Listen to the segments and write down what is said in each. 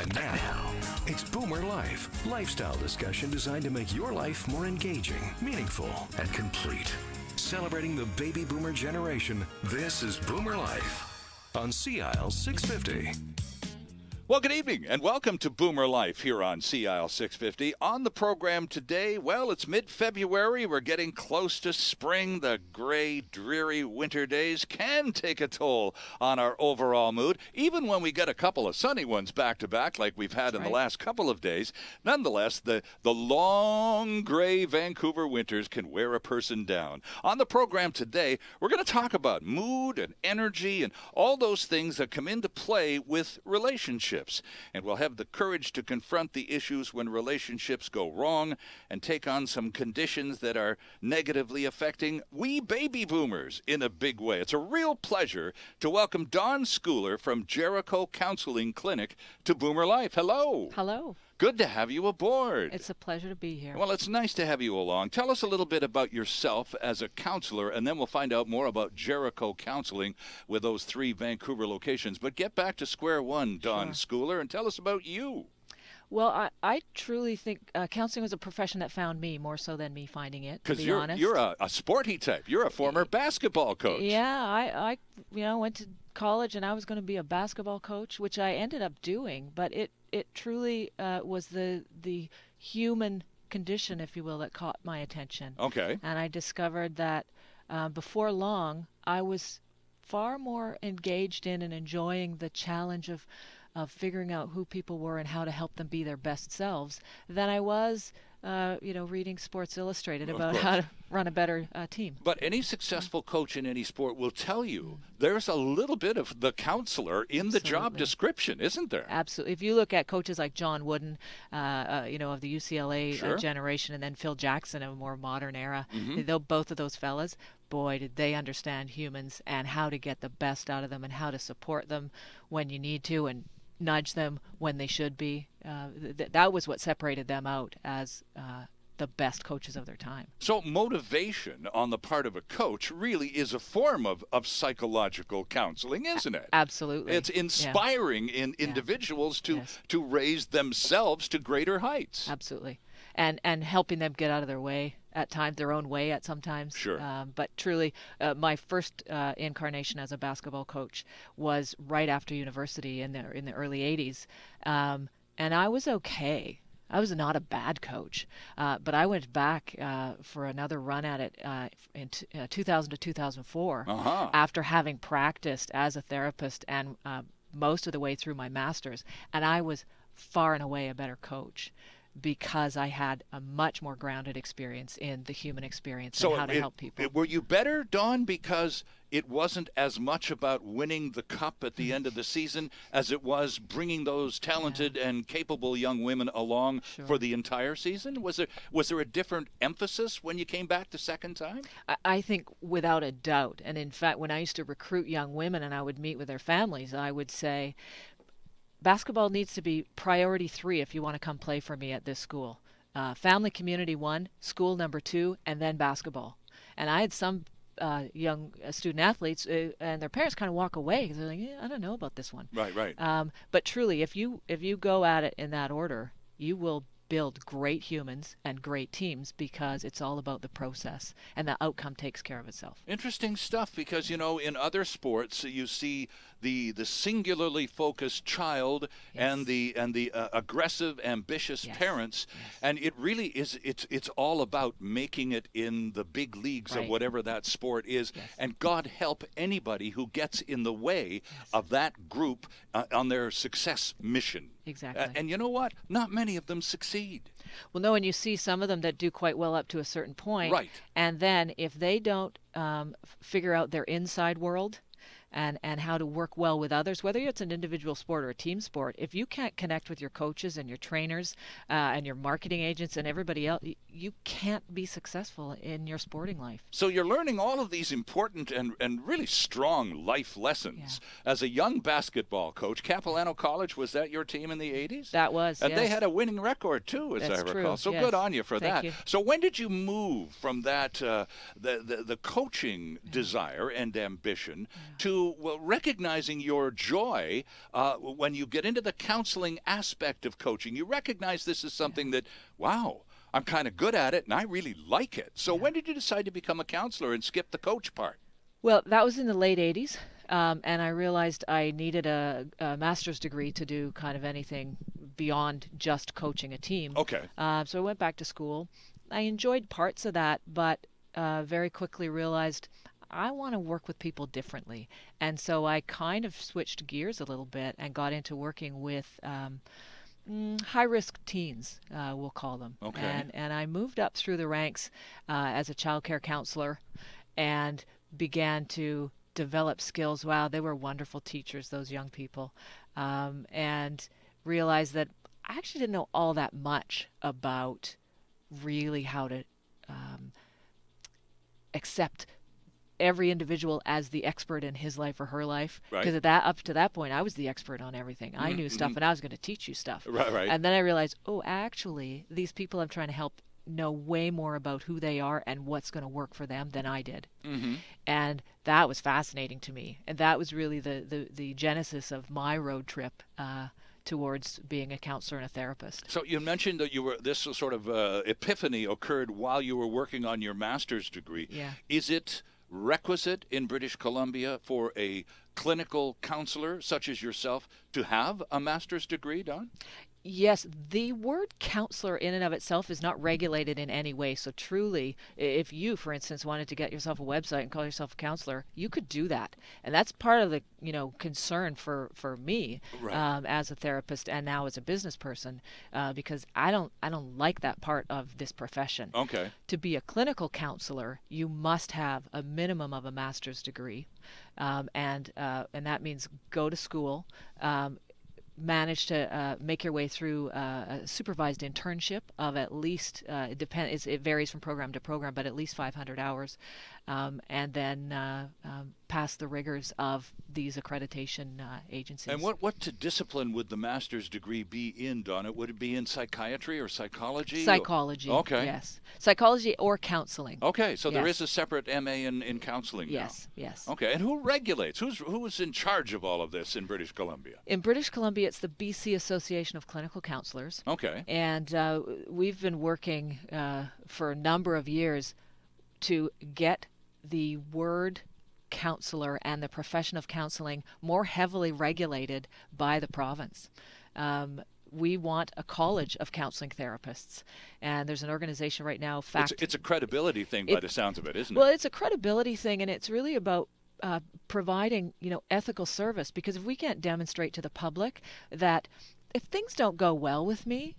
And now, it's BoomerLife, lifestyle discussion designed to make your life more engaging, meaningful, and complete. Celebrating the baby boomer generation, this is BoomerLife on CIL 650. Well, good evening, and welcome to Boomer Life here on CIL 650. On the program today, well, it's mid-February. We're getting close to spring. The gray, dreary winter days can take a toll on our overall mood, even when we get a couple of sunny ones back-to-back like we've had in the last couple of days. Nonetheless, the long, gray Vancouver winters can wear a person down. On the program today, we're going to talk about mood and energy and all those things that come into play with relationships. And we'll have the courage to confront the issues when relationships go wrong and take on some conditions that are negatively affecting we baby boomers in a big way. It's a real pleasure to welcome Dawn Schooler from Jericho Counseling Clinic to Boomer Life. Hello. Hello. Good to have you aboard. It's a pleasure to be here. Well, it's nice to have you along. Tell us a little bit about yourself as a counselor, and then we'll find out more about Jericho Counseling with those 3 Vancouver locations. But get back to square one, Dawn Schooler, and tell us about you. Well, I truly think counseling was a profession that found me more so than me finding it, to be honest. Because you're a sporty type. You're a former basketball coach. Yeah, I went to college and I was going to be a basketball coach, which I ended up doing. But it truly was the human condition, if you will, that caught my attention. Okay. And I discovered that before long, I was far more engaged in and enjoying the challenge of figuring out who people were and how to help them be their best selves than I was, reading Sports Illustrated about how to run a better team. But any successful coach in any sport will tell you there's a little bit of the counselor in the job description, isn't there? Absolutely. If you look at coaches like John Wooden, of the UCLA generation, and then Phil Jackson of a more modern era, both of those fellas, boy, did they understand humans and how to get the best out of them and how to support them when you need to and nudge them when they should be. That was what separated them out as the best coaches of their time. So motivation on the part of a coach really is a form of psychological counseling, isn't it? Absolutely. It's inspiring in individuals to raise themselves to greater heights. Absolutely. And helping them get out of their way at times, their own way at sometimes. Sure. But truly, my first incarnation as a basketball coach was right after university in the early 80s. And I was okay. I was not a bad coach, but I went back for another run at it in 2000 to 2004 after having practiced as a therapist and most of the way through my master's. And I was far and away a better coach, because I had a much more grounded experience in the human experience and how to help people. Were you better, Dawn, because it wasn't as much about winning the cup at the end of the season as it was bringing those talented and capable young women along for the entire season? Was there a different emphasis when you came back the second time? I think without a doubt. And in fact, when I used to recruit young women and I would meet with their families, I would say, basketball needs to be priority 3 if you want to come play for me at this school. Family community 1, school number 2, and then basketball. And I had some young student athletes and their parents kind of walk away because they're like, I don't know about this one. Right. But truly, if you go at it in that order, you will build great humans and great teams, because it's all about the process and the outcome takes care of itself. Interesting stuff, because in other sports you see the singularly focused child and the aggressive, ambitious parents, and it really is it's all about making it in the big leagues of whatever that sport is. And God help anybody who gets in the way of that group on their success mission. Exactly. And you know what? Not many of them succeed. Well, no, and you see some of them that do quite well up to a certain point. Right. And then if they don't figure out their inside world and how to work well with others, whether it's an individual sport or a team sport. If you can't connect with your coaches and your trainers and your marketing agents and everybody else, you can't be successful in your sporting life. So you're learning all of these important and really strong life lessons. Yeah. As a young basketball coach, Capilano College, was that your team in the 80s? That was, and they had a winning record, too, as I recall. True. So good on you for Thank that. you. So when did you move from that, the coaching desire and ambition to into recognizing your joy when you get into the counseling aspect of coaching. You recognize this is something that, wow, I'm kind of good at it, and I really like it. So when did you decide to become a counselor and skip the coach part? Well, that was in the late 80s, and I realized I needed a master's degree to do kind of anything beyond just coaching a team. Okay. So I went back to school. I enjoyed parts of that, but very quickly realized I want to work with people differently. And so I kind of switched gears a little bit and got into working with high-risk teens, we'll call them. Okay. And I moved up through the ranks as a child care counselor and began to develop skills. Wow, they were wonderful teachers, those young people, and realized that I actually didn't know all that much about really how to accept every individual as the expert in his life or her life. Right. Because up to that point, I was the expert on everything. I knew stuff, and I was going to teach you stuff. Right. And then I realized, oh, actually, these people I'm trying to help know way more about who they are and what's going to work for them than I did. And that was fascinating to me. And that was really the genesis of my road trip towards being a counselor and a therapist. So you mentioned that this sort of epiphany occurred while you were working on your master's degree. Yeah. Is it requisite in British Columbia for a clinical counselor such as yourself to have a master's degree, Don? Yes, the word counselor in and of itself is not regulated in any way. So truly, if you, for instance, wanted to get yourself a website and call yourself a counselor, you could do that. And that's part of the concern for me as a therapist and now as a business person, because I don't like that part of this profession. Okay. To be a clinical counselor, you must have a minimum of a master's degree, and that means go to school. Manage to make your way through a supervised internship of at least it varies from program to program, but at least 500 hours, and then pass the rigors of these accreditation agencies. And what discipline would the master's degree be in, Donna? Would it be in psychiatry or psychology? Psychology. Okay. Yes. Psychology or counseling. Okay, so there Yes. is a separate MA in counseling now. Yes. Okay, and who regulates? Who's in charge of all of this in British Columbia? In British Columbia, it's the BC Association of Clinical Counselors. Okay. And we've been working for a number of years to get the word counselor and the profession of counseling more heavily regulated by the province. We want a college of counseling therapists, and there's an organization right now. It's a credibility thing by the sounds of it, isn't it? Well, it's a credibility thing, and it's really about providing, ethical service. Because if we can't demonstrate to the public that if things don't go well with me,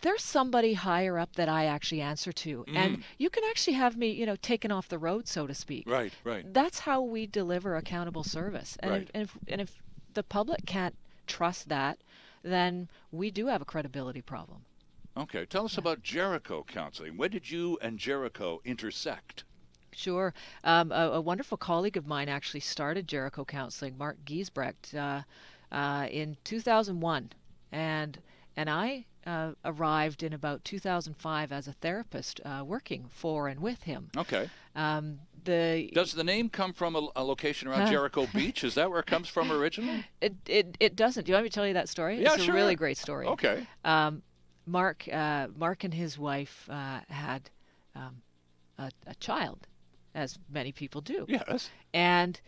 there's somebody higher up that I actually answer to, and you can actually have me, taken off the road, so to speak. Right. That's how we deliver accountable service. And if the public can't trust that, then we do have a credibility problem. Okay, tell us about Jericho Counseling. When did you and Jericho intersect? Sure. A wonderful colleague of mine actually started Jericho Counseling, Mark Giesbrecht, in 2001, and I arrived in about 2005 as a therapist, working for and with him. Okay. Does the name come from a location around Jericho Beach? Is that where it comes from originally? It doesn't. Do you want me to tell you that story? Yeah, it's sure. a really great story. Okay. Mark and his wife had a child, as many people do. Yes. And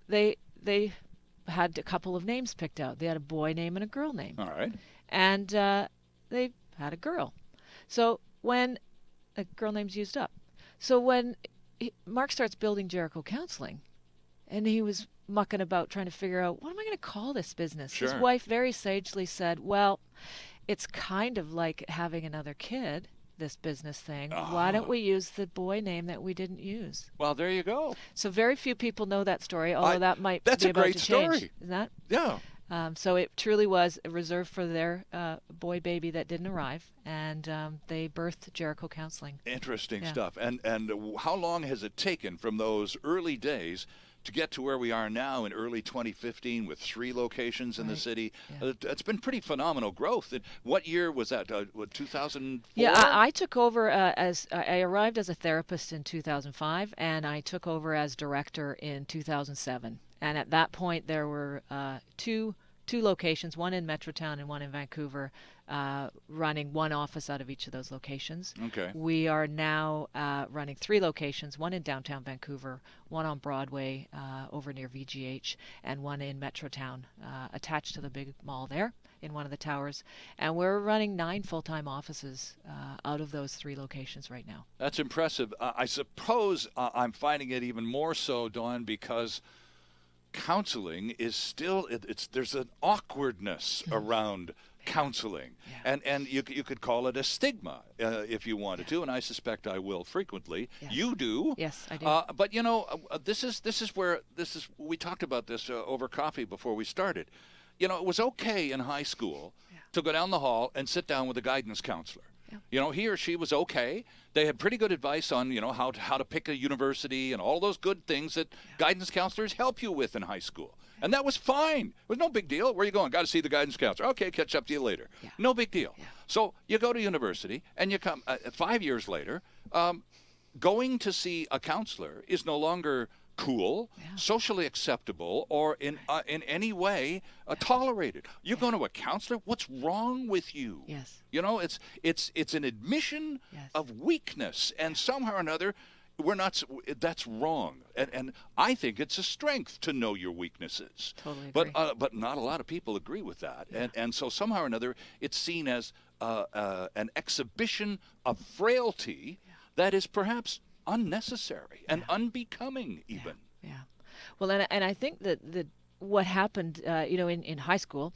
they had a couple of names picked out. They had a boy name and a girl name. All right. And they had a girl. So when a girl name's used up. So when Mark starts building Jericho Counseling, and he was mucking about trying to figure out, what am I going to call this business? Sure. His wife very sagely said, well, it's kind of like having another kid, this business thing. Why don't we use the boy name that we didn't use? Well, there you go. So very few people know that story, although that might that's be a about great to change. story. Isn't that? Yeah. So it truly was reserved for their boy baby that didn't arrive, and they birthed Jericho Counseling. Interesting stuff. And how long has it taken from those early days to get to where we are now in early 2015 with 3 locations in the city. Yeah. It's been pretty phenomenal growth. And what year was that? 2004? Yeah, I took over I arrived as a therapist in 2005, and I took over as director in 2007. And at that point, there were two locations, one in Metrotown and one in Vancouver, running one office out of each of those locations. Okay. We are now running 3 locations, one in downtown Vancouver, one on Broadway over near VGH, and one in Metrotown attached to the big mall there in one of the towers. And we're running 9 full-time offices out of those 3 locations right now. That's impressive. I suppose I'm finding it even more so, Dawn, because counseling is still, there's an awkwardness around counseling, and you could call it a stigma if you wanted to, and I suspect I will frequently. Yes. You do. Yes, I do. But this is where we talked about this over coffee before we started. It was okay in high school to go down the hall and sit down with a guidance counselor. He or she was okay. They had pretty good advice on, how to pick a university and all those good things that guidance counselors help you with in high school. And that was fine. It was no big deal. Where are you going? Got to see the guidance counselor. Okay, catch up to you later. No big deal. So you go to university and you come 5 years later, going to see a counselor is no longer cool, socially acceptable, or in any way tolerated. You're going to a counselor? What's wrong with you? Yes. It's an admission of weakness, and somehow or another, that's wrong. And I think it's a strength to know your weaknesses. Totally agree. But not a lot of people agree with that, and so somehow or another, it's seen as an exhibition of frailty that is perhaps unnecessary and unbecoming even. Yeah. Well, and I think that what happened, in high school,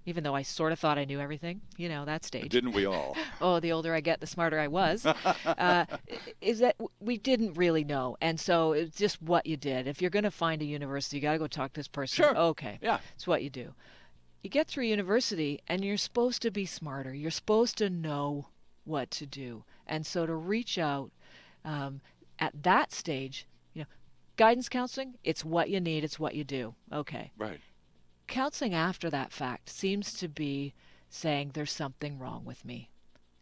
even though I sort of thought I knew everything, that stage. Didn't we all? Oh, the older I get, the smarter I was. Is that we didn't really know, and so it's just what you did. If you're going to find a university, you got to go talk to this person. Sure. Okay. Yeah. It's what you do. You get through university, and you're supposed to be smarter. You're supposed to know what to do, and so to reach out. At that stage, guidance counseling, it's what you need, it's what you do. Okay. Right. Counseling after that fact seems to be saying there's something wrong with me.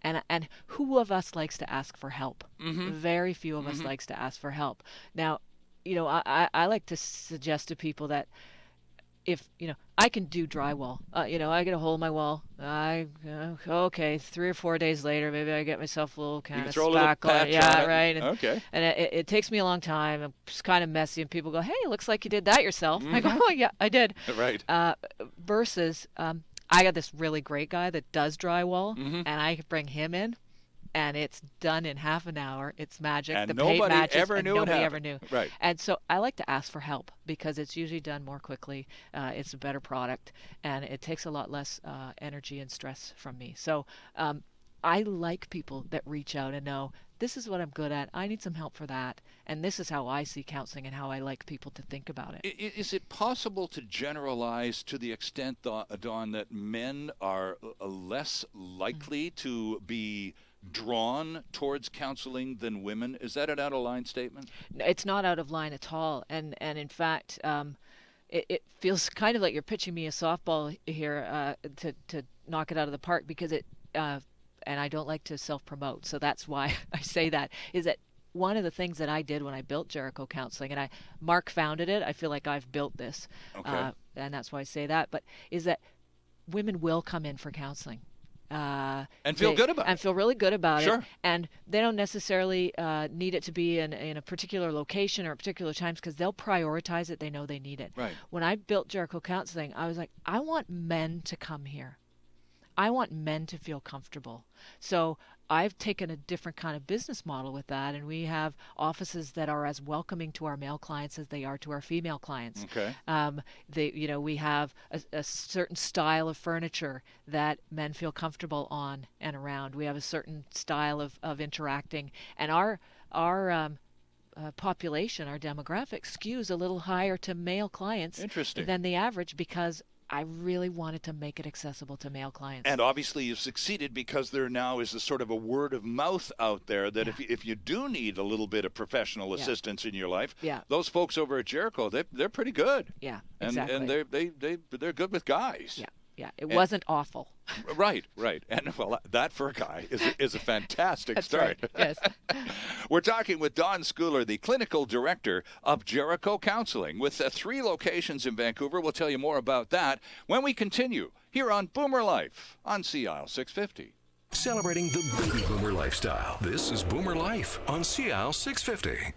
And who of us likes to ask for help? Mm-hmm. Very few of us likes to ask for help. Now, I like to suggest to people that if, I can do drywall. I get a hole in my wall. Okay, 3 or 4 days later, maybe I get myself a little kind of spackle. Yeah, right. And, okay. And it takes me a long time. It's kind of messy, and people go, "Hey, looks like you did that yourself." I go, "Oh yeah, I did." Right. Versus, I got this really great guy that does drywall, and I bring him in. And it's done in half an hour. It's magic. And the paint nobody matches, ever and knew nobody it ever knew. Right. And so I like to ask for help because it's usually done more quickly. It's a better product, and it takes a lot less energy and stress from me. So I like people that reach out and know, this is what I'm good at. I need some help for that. And this is how I see counseling and how I like people to think about it. Is it possible to generalize to the extent, Dawn, that men are less likely to be drawn towards counseling than women? Is that an out-of-line statement? It's not out of line at all. And in fact, it feels kind of like you're pitching me a softball here to knock it out of the park, because and I don't like to self-promote, so that's why I say that, is that one of the things that I did when I built Jericho Counseling, and Mark founded it, I feel like I've built this, and that's why I say that, but is that women will come in for counseling. And feel good about it. And feel really good about Sure. it. And they don't necessarily need it to be in a particular location or at particular times, because they'll prioritize it. They know they need it. Right. When I built Jericho Counseling, I was like, I want men to come here. I want men to feel comfortable. So I've taken a different kind of business model with that, and we have offices that are as welcoming to our male clients as they are to our female clients. Okay. We have a certain style of furniture that men feel comfortable on and around. We have a certain style of interacting, and our population, our demographic, skews a little higher to male clients Interesting. than the average, because I really wanted to make it accessible to male clients. And obviously you've succeeded because there now is a sort of a word of mouth out there that if you do need a little bit of professional assistance in your life, those folks over at Jericho, they're pretty good. Yeah, exactly. And they're good with guys. Yeah, it wasn't awful. Right. And, well, that for a guy is a fantastic start. Right. Yes. We're talking with Don Schooler, the clinical director of Jericho Counseling, with 3 locations in Vancouver. We'll tell you more about that when we continue here on Boomer Life on CIL 650. Celebrating the baby boomer lifestyle. This is Boomer Life on CIL 650.